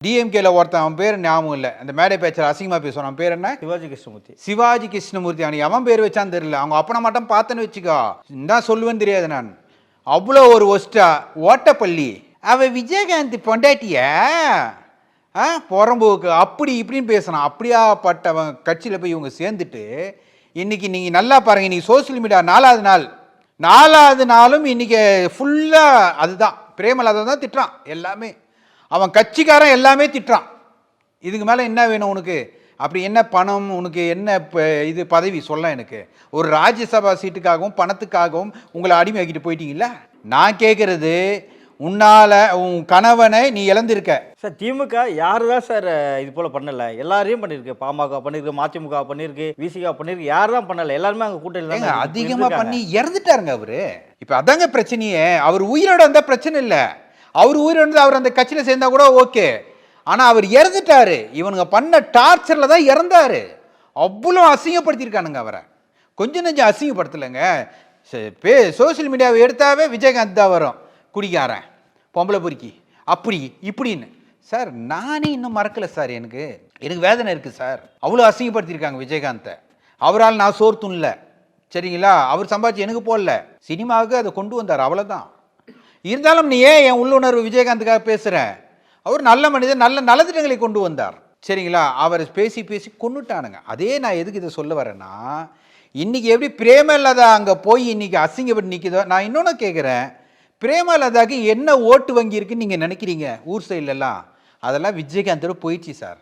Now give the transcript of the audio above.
டிஎம்கேல ஒருத்தன் அவன் பேர் ஞாபகம் இல்லை, அந்த மேடை பேச்சர் அசிங்கமாக பேசுவான். அவன் பேர் என்ன? சிவாஜி கிருஷ்ணமூர்த்தி. சிவாஜி கிருஷ்ணமூர்த்தி. அவன் எவன் பேர் வச்சான்னு தெரியல. அவங்க அப்பனை மட்டும் பார்த்தேன்னு வச்சுக்கோ, என்ன சொல்லுவேன்னு தெரியாது. நான் அவ்வளோ ஒரு ஒஸ்டா ஓட்டப்பள்ளி அவன் விஜயகாந்த் பொண்டாட்டிய புறம்போக்கு அப்படி இப்படின்னு பேசுனான். அப்படியாப்பட்டவன் கட்சியில் போய் இவங்க சேர்ந்துட்டு இன்னைக்கு நீங்கள் நல்லா பாருங்கள், இன்னைக்கு சோசியல் மீடியா நாலாவது நாளும் இன்னைக்கு ஃபுல்லாக அதுதான் பிரேமலதா தான் திட்டுறான். எல்லாமே அவன் கட்சிக்காரன் எல்லாமே திட்டுறான். இதுக்கு மேலே என்ன வேணும் உனக்கு? அப்படி என்ன பணம் உனக்கு, என்ன இது பதவி சொல்ல? எனக்கு ஒரு ராஜ்யசபா சீட்டுக்காகவும் பணத்துக்காகவும் உங்களை அடிமையாக்கிட்டு போயிட்டீங்களா? நான் கேட்குறது, உன்னால உன் கணவனை நீ இழந்திருக்க. சார் திமுக யாரு தான் சார் இது போல பண்ணல? எல்லாரையும் பண்ணிருக்கு. பாமக பண்ணிருக்கு, மதிமுக பண்ணிருக்கு, விசிக பண்ணிருக்கு. யாரு தான் பண்ணல? எல்லாருமே அங்கே கூட்டணி அதிகமாக பண்ணி இறந்துட்டாருங்க அவரு. இப்போ அதாங்க பிரச்சனையே. அவர் உயிரோட வந்த பிரச்சனை இல்லை. அவர் உயிரிழந்து அவர் அந்த கட்சியில் சேர்ந்தா கூட ஓகே. ஆனால் அவர் இறந்துட்டாரு. இவனுங்க பண்ண டார்ச்சரில் தான் இறந்தாரு. அவ்வளோ அசிங்கப்படுத்தியிருக்கானுங்க அவரை. கொஞ்சம் நெஞ்சம் அசிங்கப்படுத்தலைங்க. சோசியல் மீடியாவை எடுத்தாவே விஜயகாந்த் தான் வரும். குடிக்காரன், பொம்பளை பொறுக்கி, அப்படி இப்படின்னு. சார் நானே இன்னும் மறக்கலை சார். எனக்கு வேதனை இருக்குது சார். அவ்வளோ அசிங்கப்படுத்தியிருக்காங்க விஜயகாந்தை. அவரால் நான் சோர்த்தும் சரிங்களா? அவர் சம்பாதிச்சு எனக்கு போடல, சினிமாவுக்கு அதை கொண்டு வந்தார், அவ்வளோதான். இருந்தாலும் நீ ஏன் என் உள்ளுணர்வு விஜயகாந்துக்காக பேசுகிற? அவர் நல்ல மனிதர், நல்ல நலத்திட்டங்களை கொண்டு வந்தார், சரிங்களா? அவர் பேசி கொண்டுட்டானுங்க. அதே நான் எதுக்கு இதை சொல்ல வரேன்னா, இன்னைக்கு எப்படி பிரேமலதா அங்கே போய் இன்னைக்கு அசிங்கப்பட்டு நிற்குதோ, நான் இன்னொன்று கேட்குறேன், பிரேமலதாக்கு என்ன ஓட்டு வங்கி இருக்குன்னு நீங்கள் நினைக்கிறீங்க ஊர் சைட்லலாம்? அதெல்லாம் விஜயகாந்தோட போயிடுச்சு சார்.